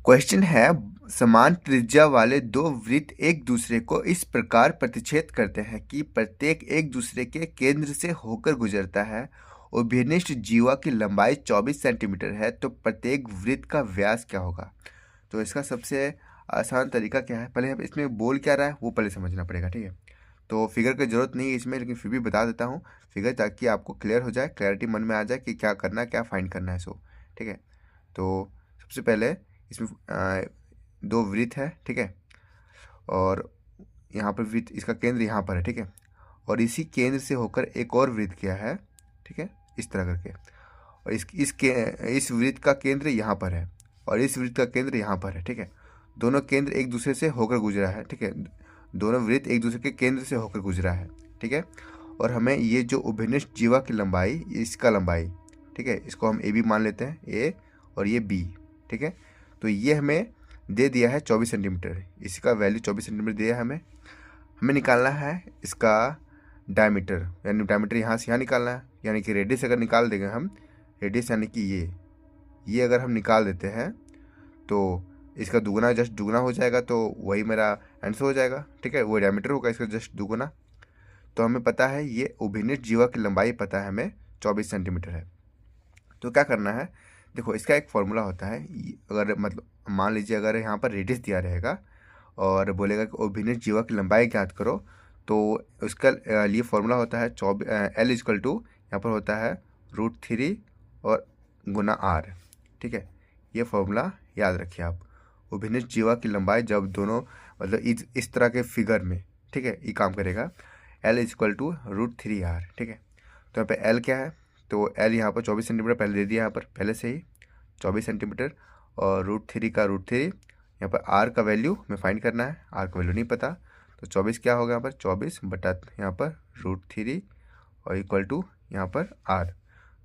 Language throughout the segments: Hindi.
क्वेश्चन है, समान त्रिज्या वाले दो वृत्त एक दूसरे को इस प्रकार प्रतिच्छेद करते हैं कि प्रत्येक एक दूसरे के केंद्र से होकर गुजरता है। उभयनिष्ठ जीवा की लंबाई 24 सेंटीमीटर है, तो प्रत्येक वृत्त का व्यास क्या होगा? तो इसका सबसे आसान तरीका क्या है, पहले हम इसमें बोल क्या रहा है वो पहले समझना पड़ेगा, ठीक है। तो फिगर की ज़रूरत नहीं है इसमें, लेकिन फिर भी बता देता हूँ फिगर, ताकि आपको क्लियर हो जाए, क्लैरिटी मन में आ जाए कि क्या करना है, क्या फाइंड करना है। सो ठीक है, तो सबसे पहले इसमें दो वृत्त है, ठीक है, और यहाँ पर वृत्त, इसका केंद्र यहाँ पर है, ठीक है, और इसी केंद्र से होकर एक और वृत्त किया है, ठीक है, इस तरह करके, और इस वृत्त का केंद्र यहाँ पर है और इस वृत्त का केंद्र यहाँ पर है, ठीक है। दोनों केंद्र एक दूसरे से होकर गुजरा है, ठीक है, दोनों वृत्त एक दूसरे के केंद्र से होकर गुजरा है, ठीक है। और हमें ये जो उभयनिष्ठ जीवा की लंबाई, इसका लंबाई, ठीक है, इसको हम ए बी मान लेते हैं, ए, और ये बी, ठीक है। तो ये हमें दे दिया है 24 सेंटीमीटर, इसका वैल्यू 24 सेंटीमीटर दिया है हमें। हमें निकालना है इसका डायमीटर, यानी डायमीटर यहाँ से यहाँ निकालना है, यानी कि रेडियस अगर निकाल देंगे हम, रेडियस यानी कि ये अगर हम निकाल देते हैं तो इसका दुगुना, जस्ट दुगुना हो जाएगा, तो वही मेरा आंसर हो जाएगा, ठीक है, वो डायमीटर होगा इसका जस्ट दुगुना। तो हमें पता है ये उभयनिष्ठ जीवा की लंबाई पता है हमें 24 सेंटीमीटर है। तो क्या करना है, देखो इसका एक फॉर्मूला होता है, अगर मतलब मान लीजिए अगर यहाँ पर रेडियस दिया रहेगा और बोलेगा कि उभयनिष्ठ जीवा की लंबाई ज्ञात करो, तो उसका लिए फॉर्मूला होता है L इजकल टू, यहाँ पर होता है √3 और गुना R, ठीक है। ये फॉर्मूला याद रखिए आप। उभयनिष्ठ जीवा की लंबाई जब दोनों मतलब इस तरह के फिगर में, ठीक है, ये काम करेगा, L इजकल टू √3R, ठीक है। तो यहाँ पे L क्या है, तो L यहाँ पर 24 सेंटीमीटर पहले दे दिया, यहाँ पर पहले से ही 24 सेंटीमीटर, और √3 का √3, यहाँ पर R का वैल्यू हमें फाइंड करना है, R का वैल्यू नहीं पता, तो 24 क्या होगा यहाँ पर 24 बटा यहाँ पर √3 और इक्वल टू यहाँ पर R।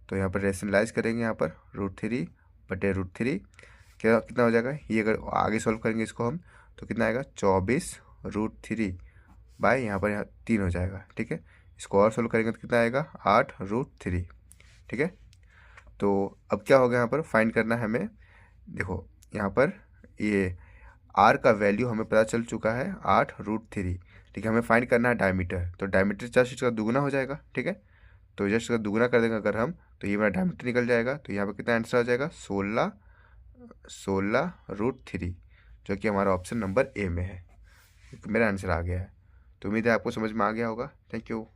तो यहाँ पर रेशनलाइज करेंगे, यहाँ पर √3 बटे √3 क्या कितना हो जाएगा, ये अगर आगे सॉल्व करेंगे इसको हम, तो कितना आएगा 24 √3 बाय यहाँ पर 3 हो जाएगा, ठीक है। इसको और सोल्व करेंगे तो कितना आएगा 8√3, ठीक है। तो अब क्या होगा, यहाँ पर फाइंड करना है हमें, देखो यहाँ पर ये R का वैल्यू हमें पता चल चुका है 8√3, ठीक है। हमें फाइंड करना है डायमीटर, तो डायमीटर जस्ट इसका दुगुना हो जाएगा, ठीक है। तो जस्ट इसका दुगुना कर देंगे अगर हम, तो ये मेरा डायमीटर निकल जाएगा, तो यहाँ पर कितना आंसर आ जाएगा 16√3, जो कि हमारा ऑप्शन नंबर ए में है। मेरा आंसर आ गया है। तो उम्मीद है आपको समझ में आ गया होगा। Thank you.